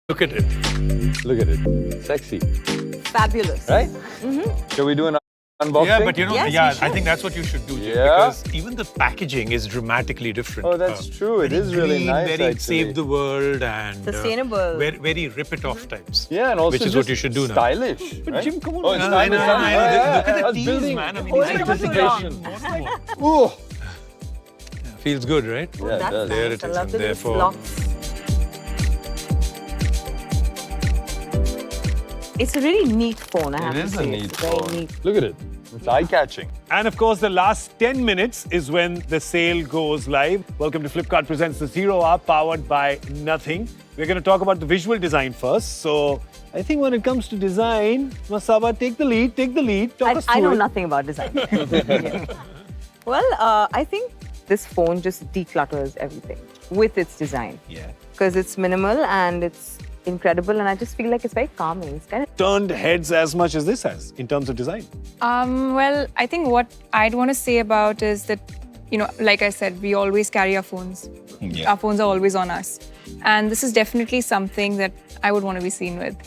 Look at it. Look at it. Sexy. Fabulous. Right? Shall we do an unboxing? Yeah, but Yes, we I think that's what you should do, Jim, Yeah? because even the packaging is dramatically different. Oh, that's true. It very is really green, nice, very actually. save the world and Sustainable. very rip it off types. Yeah, and also which is just what you should do now. stylish. But right? Jim, come on. Oh, it's I know, stylish. I know. Yeah, Look at I the was tees, building man. I mean, full it's like anticipation. Ooh. Ooh. Feels good, right? Yeah, it That's does. There nice. it I is, love and the little therefore- slots. It's a really neat phone, I have It to is say. a neat It's very phone. neat. Look at it. It's eye-catching. And of course, the last 10 minutes is when the sale goes live. Welcome to Flipkart presents the 0 Hour powered by Nothing. We're going to talk about the visual design first. So I think when it comes to design, Masaba, take the lead. Talk us I through know it. nothing about design. Yeah. Well, I think this phone just declutters everything with its design. Yeah. Because it's minimal and it's incredible, and I just feel like it's very calming. It's kind of Turned heads as much as this has in terms of design. Well, I think what I'd want to say about is that, like I said, we always carry our phones. Our phones are always on us. And this is definitely something that I would want to be seen with,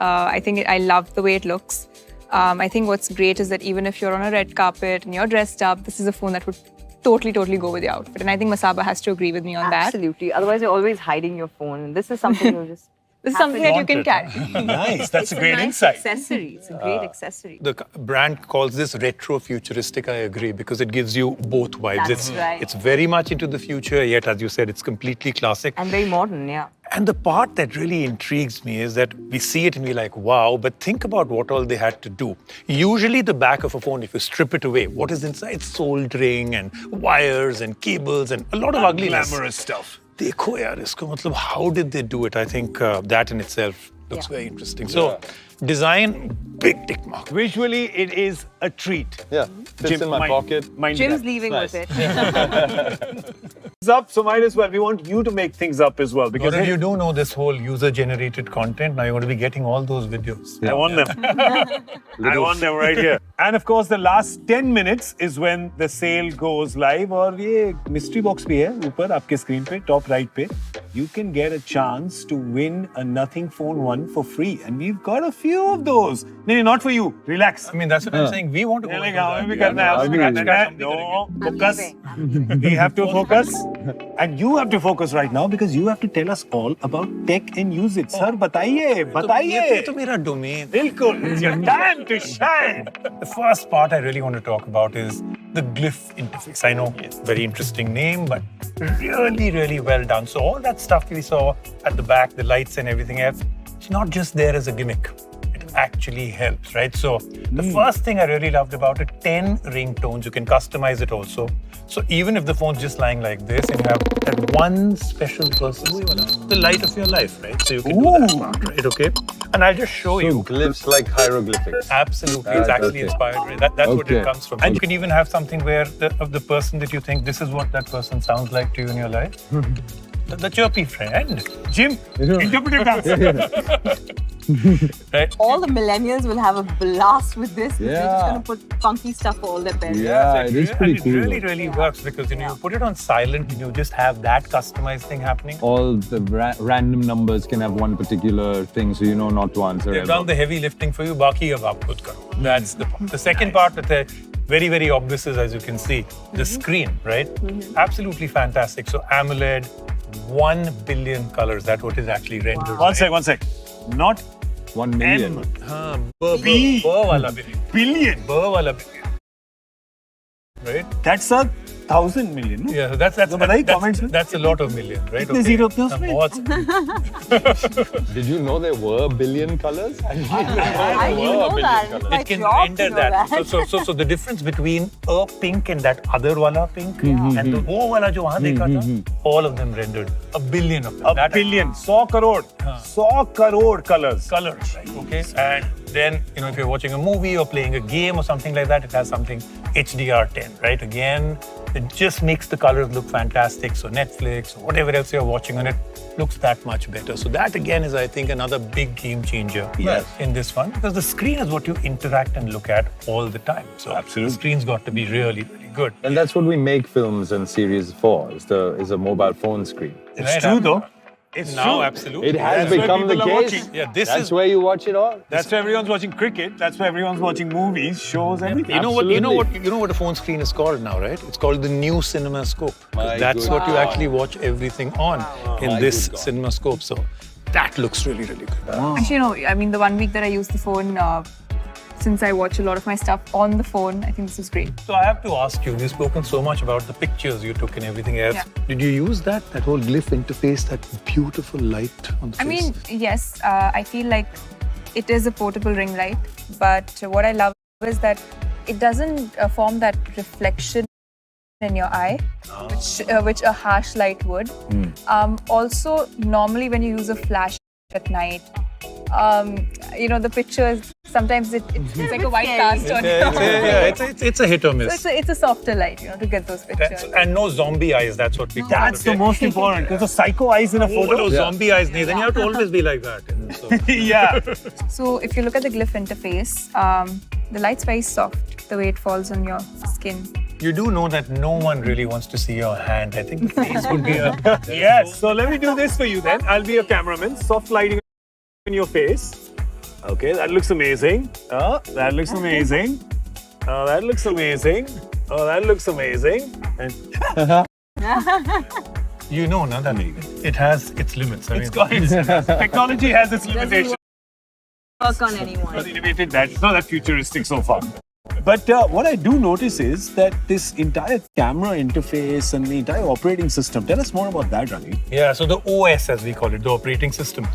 I think I love the way it looks. I think what's great is that even if you're on a red carpet and you're dressed up, this is a phone that would totally go with the outfit. And I think Masaba has to agree with me on that. absolutely. Otherwise, you're always hiding your phone. And this is something you just. This is something that you can carry. Nice. That's It's a great nice insight. accessory. It's a great accessory. The brand calls this retro futuristic. I agree, because it gives you both vibes. That's right. It's very much into the future, yet, as you said, it's completely classic. And very modern, yeah. And the part that really intrigues me is that we see it and we're like, wow, but think about what all they had to do. Usually the back of a phone, if you strip it away, what is inside? Soldering and wires and cables and a lot of ugliness. Glamorous stuff. देखो यार इसको मतलब how did they do it? I think that in itself looks Yeah. very interesting. So design, big tick mark. Visually, it is a treat. Yeah. Fits in my pocket. Mind Jim's that. leaving Nice. with it. Things up, so might as well. We want you to make things up as well because Because you do know this whole user-generated content. Now you're going to be getting all those videos. I want them. I want them right here. And of course, the last 10 minutes is when the sale goes live. और ये mystery box भी है ऊपर आपके screen पे, top right पे. You can get a chance to win a Nothing Phone 1 for free. And we've got a few of those. No, not for you. Relax. I mean, that's what I'm saying. We want to go Like, into हमें भी that. करना है, हमें भी करना है. No. No, I'm focus. leaving. We have to focus. And you have to focus right now because you have to tell us all about tech and use it. Sir, बताइए, बताइए. ये तो मेरा domain. बिल्कुल. It's your time to shine. The first part I really want to talk about is the glyph interface. I know it's a very interesting name, but really well done. So all that stuff we saw at the back, the lights and everything else, it's not just there as a gimmick. It actually helps, right? So the first thing I really loved about it, 10 ringtones. You can customize it also. So even if the phone's just lying like this and you have that one special person, the light of your life, right? So you can do that part, right? Okay. And I'll just show you. Glyphs like hieroglyphics. Absolutely, it's actually okay. inspired. Right? That's what Okay. it comes from. And you can even have something where the person that you think this is what that person sounds like to you in your life. The chirpy friend, Jim, interpretive dance. right? All the millennials will have a blast with this. Because They're just Yeah. going to put funky stuff all their pens. Yeah, it is pretty and cool. it really works because you put it on silent and you just have that customized thing happening. All the random numbers can have one particular thing, so you know not to answer They've ever. done the heavy lifting for you. Baki ab aap khud karo. That's the part. The second part that very obvious is, as you can see, the screen, right? Absolutely fantastic. So AMOLED, 1 billion colors. That's what is actually rendered. One sec. Not 1 million. B. B wala billion. billion. B wala billion. Right? That's 1,000 million. No? Yeah, that's तो बताइए comments में. that's a lot of million, right? कितने zero अपने उसमें? बहुत Did you know there were a billion colors? I know that. It's my it can job to render know that. So the difference between a pink and that other wala pink and the wo wala jo wahan dekha tha, all of them rendered. A billion of them. A billion. 100 crore. 100 crore colors. Colors, right? Okay. And then, if you're watching a movie or playing a game or something like that, it has something HDR10, right? Again, it just makes the colors look fantastic. So Netflix or whatever else you're watching on it looks that much better. So that again is, I think, another big game changer in this one, because the screen is what you interact and look at all the time. So Absolutely. the screen's got to be really good. And that's what we make films and series for, is a mobile phone screen. It's true though. It's Now, true. absolutely. It has That's where become the people are case. watching. Yeah, this That's is where you watch it all. That's where everyone's watching cricket. That's where everyone's watching movies, shows, everything. You know what a phone screen is called now, right? It's called the new cinema scope. My That's what you goodness. actually watch everything on in My this good God. cinema scope. So that looks really, really good. Actually, no. I mean, the 1 week that I used the phone, since I watch a lot of my stuff on the phone, I think this is great. So I have to ask you, you've spoken so much about the pictures you took and everything else. Yeah. Did you use that whole glyph interface, that beautiful light on the I face? mean, yes, I feel like it is a portable ring light, but what I love is that it doesn't form that reflection in your eye, which a harsh light would. Also, normally when you use a flash at night, the pictures, sometimes it's like a white cast on it's a hit or miss. So it's a softer light, to get those pictures. And no zombie eyes, that's what we call That's it. the most important. Because the psycho eyes in a Oh, photo. those zombie eyes, Nathan. You have to always be like that. And so- Yeah. So if you look at the glyph interface, the light's very soft, the way it falls on your skin. You do know that no one really wants to see your hand. I think the face would be a... Yes. So let me do this for you then. I'll be your cameraman. Soft lighting in your face. Okay, that looks amazing. That looks amazing. That looks amazing. Oh, that looks amazing. And You know, no, that it has its limits. I mean, it's got its technology has its limitations. Work on anyone. Not innovated that. It's not that futuristic so far. But what I do notice is that this entire camera interface and the entire operating system. Tell us more about that, Ravi. Yeah, so the OS, as we call it, the operating system.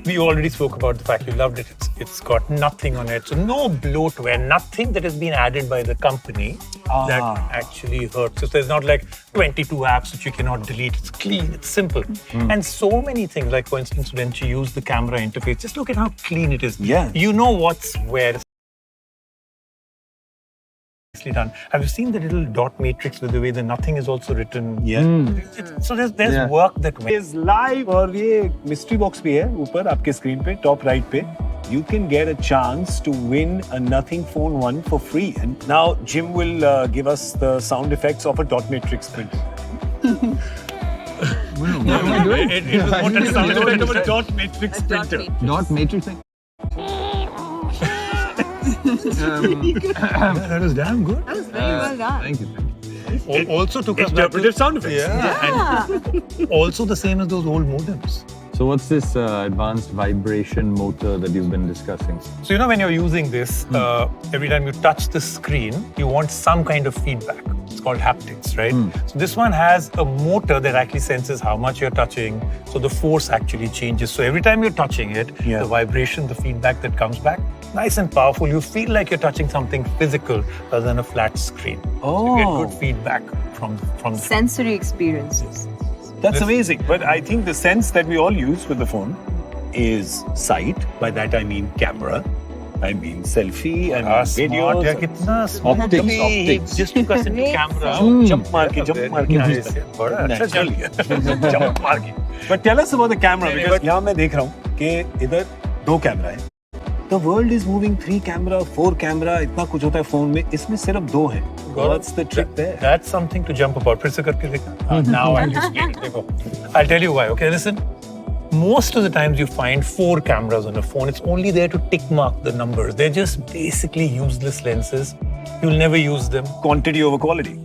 We already spoke about the fact you loved it. It's got nothing on it. So no bloatware, nothing that has been added by the company that actually hurts. So there's not like 22 apps that you cannot delete. It's clean, it's simple. And so many things, like for instance, when you use the camera interface, just look at how clean it is. Yeah. You know what's where. Done. Have you seen the little dot matrix with the way the nothing is also written? Yeah. So there's work that went. Is live और ये mystery box भी है ऊपर आपके screen पे top right पे. You can get a chance to win a Nothing Phone 1 for free. And now Jim will give us the sound effects of a dot matrix print. It was what a sound effect of a dot matrix printer. Dot matrix thing. That was damn good. That was very well done. Thank you. Also took us back to Interpretive sound effects. Yeah, and also the same as those old modems. So what's this advanced vibration motor that you've been discussing? So when you're using this, every time you touch the screen, you want some kind of feedback. It's called haptics, right? So this one has a motor that actually senses how much you're touching. So the force actually changes. So every time you're touching it, the vibration, the feedback that comes back, nice and powerful. You feel like you're touching something physical rather than a flat screen. So you get good feedback from the Sensory experiences. That's amazing. But I think the sense that we all use with the phone is sight. By that I mean camera. I mean selfie. I mean smart, videos. yeah, kitna smart. Optics. Just took us into camera. Jump मार के बड़ा अच्छा चल गया. jump मार के. But tell us about the camera because यहाँ मैं देख रहा हूँ कि इधर 2 कैमरा है. The world is moving 3 camera, 4 camera. इतना कुछ होता है फोन में. इसमें सिर्फ 2 है. What's the trick there? That's something to jump about. फिर से करके देखना. Now I'll explain it. देखो. I'll tell you why. Okay, listen. Most of the times you find 4 cameras on a phone. It's only there to tick mark the numbers. They're just basically useless lenses. You'll never use them. Quantity over quality.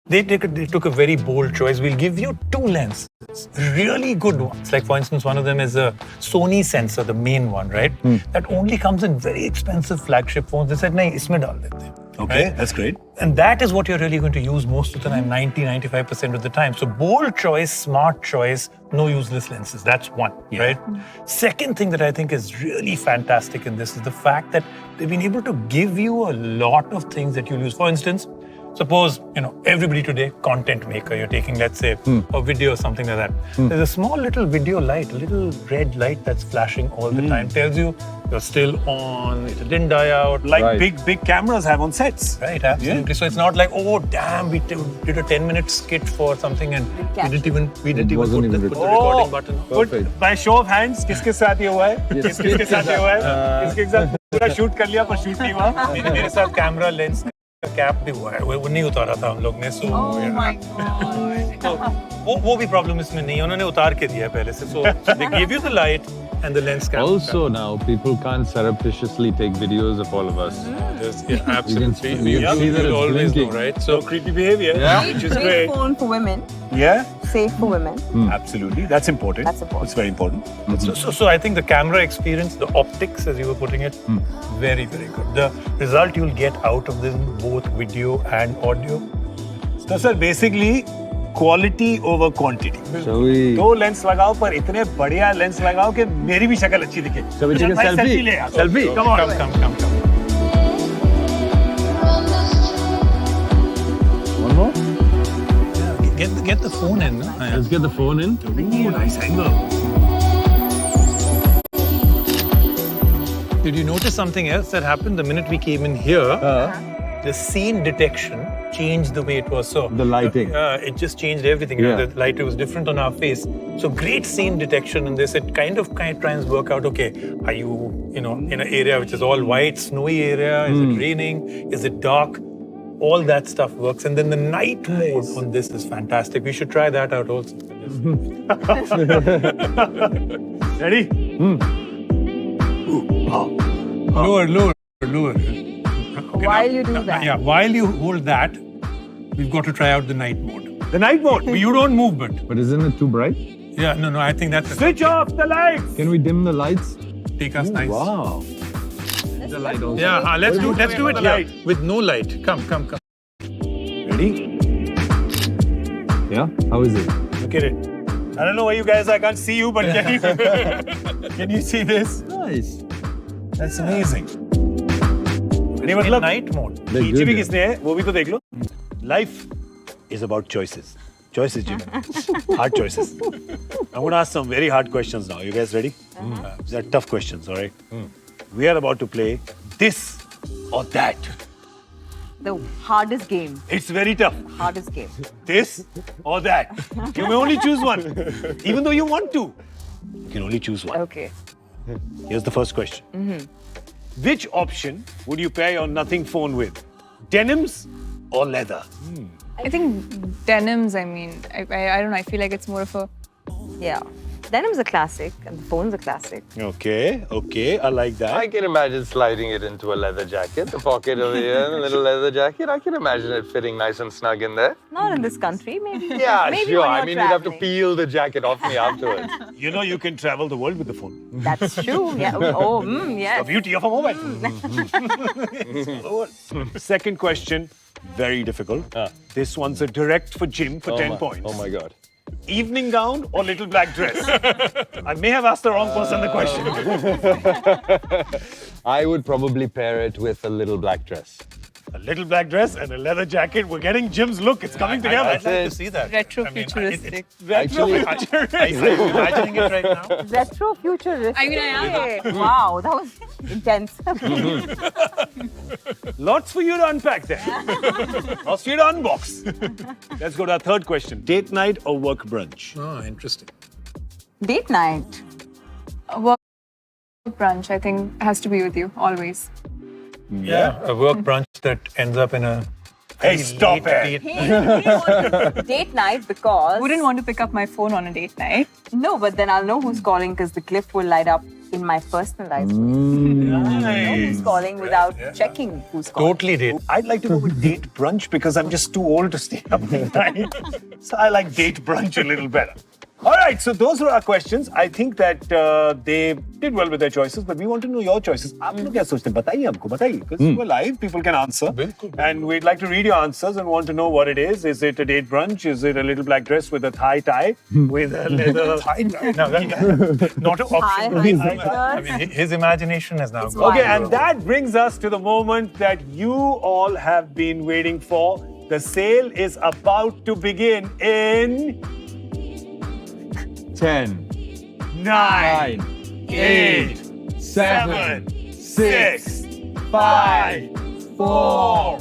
They took a very bold choice. We'll give you 2 lenses, really good ones. Like for instance, one of them is a Sony sensor, the main one, right? That only comes in very expensive flagship phones. They said, "Nahi, isme dal dete hain." Okay, Right? that's great. And that is what you're really going to use most of the time, 90-95% of the time. So bold choice, smart choice, no useless lenses. That's one, right? Second thing that I think is really fantastic in this is the fact that they've been able to give you a lot of things that you'll use. For instance, suppose, everybody today, content maker, you're taking, let's say, a video or something like that. There's a small little video light, a little red light that's flashing all the time. Tells you you're still on, it didn't die out. Like Right. big cameras have on sets. Right, absolutely. So it's not like, oh, damn, we did a 10-minute skit for something and we didn't even wasn't put even the recorded. recording button on. Perfect. By show of hands, किसके साथ ये हुआ है? किसके साथ ये हुआ है? किसके साथ पूरा शूट कर लिया पर शूट नहीं हुआ? मेरे साथ कैमरा लेंस कैप भी हुआ है, वो नहीं उतारा था हम लोग ने, so Oh yeah. my god. तो वो भी प्रॉब्लम इसमें नहीं है, उन्होंने उतार के दिया है पहले से, so they give you the light and the lens cap. Also now, people can't surreptitiously take videos of all of us. Yes, yeah, absolutely. you can see that You'll it's always blinking. know, right? So So creepy behavior, Yeah. which is Great great. phone for women. Yeah, Safe for women. absolutely. That's important. That's important. It's very important. So I think the camera experience, the optics, as you were putting it, very, very good. The result you'll get out of this, both video and audio. So sir, basically, quality over quantity. Shall we? दो lens लगाओ पर इतने बढ़िया lens लगाओ कि मेरी भी शक्ल अच्छी दिखे. Shall we take a भाई, selfie? selfie ले यार. Selfie? Come on. Come. One more? Get the phone in. No? Yeah. Let's get the phone in. Ooh, nice angle. Did you notice something else that happened the minute we came in here? The scene detection changed the way it was. So The lighting. it just changed everything. You know, Yeah. the light was different on our face. So great scene detection in this. It kind of tries to work out. Okay, are you in an area which is all white, snowy area? Is it raining? Is it dark? All that stuff works. And then the night mode on this is fantastic. We should try that out also. Ready? Lower. Okay, While you do that. Yeah, while you hold that, we've got to try out the night mode. The night mode. You don't move, but But isn't it too bright? yeah, no, I think that's Switch off the lights. Can we dim the lights? take us nice. Wow. The light also. Yeah, let's do it the here light? with no light. Come. Ready? Yeah? How is it? Look at it. I don't know where you guys are. I can't see you, but can you see this? Nice. That's amazing. नहीं In मतलब night mode. They're पीछे भी good. किसने है वो भी तो देख लो. Life is about choices. Choices, Jim. Hard choices. I'm going to ask some very hard questions now. You guys ready? These are tough questions, all right? We are about to play this or that. The hardest game. It's very tough. Hardest game. This or that. You may only choose one. Even though you want to. You can only choose one. Okay. Here's the first question. Which option would you pair your nothing phone with? Denims or leather? I think denims, I mean, I don't know, I feel like it's more of a, Yeah. Denim's a classic and the phone's a classic. Okay, I like that. I can imagine sliding it into a leather jacket, the pocket over here, a little leather jacket. I can imagine it fitting nice and snug in there. Not in this country, maybe. Yeah, maybe sure. when I you're mean, you'd have to traveling. peel the jacket off me afterwards. You know you can travel the world with the phone. That's true. Yeah. The Yes. beauty of a mobile phone. Second question, very difficult. This one's a direct for Jim for 10 points. Oh my God. Evening gown or little black dress? I may have asked the wrong person the question. I would probably pair it with a little black dress. A little black dress and a leather jacket. We're getting Jim's look. It's coming together. I'd like to see that. retro I mean, futuristic. Actually, Are you imagining it right now? Retro futuristic. I mean, I am. Okay. Wow, that was intense. Lots for you to unpack there. Lots for you to unbox. Let's go to our third question. Date night or work brunch? Oh, interesting. Date night. Work brunch, I think, has to be with you, always. Yeah, a work brunch that ends up in a Hey, stop late it. date. Date night because. Wouldn't want to pick up my phone on a date night. No, but then I'll know who's calling because the glyph will light up in my personalized way. I'll know who's calling without checking who's calling. Totally date. I'd like to go with date brunch because I'm just too old to stay up at night. So I like date brunch a little better. All right, so those were our questions. I think that they did well with their choices, but we want to know your choices. आप लोग क्या सोचते हैं? बताइए हमको, बताइए. Because we're live, people can answer. बिल्कुल. And we'd like to read your answers and want to know what it is. Is it a date brunch? Is it a little black dress with a thigh tie? With a leather... No, that's not an option. Hi, I mean, his imagination has now gone. Okay, and that brings us to the moment that you all have been waiting for. The sale is about to begin in 10, 9, 8, 7, 6, 5, 4,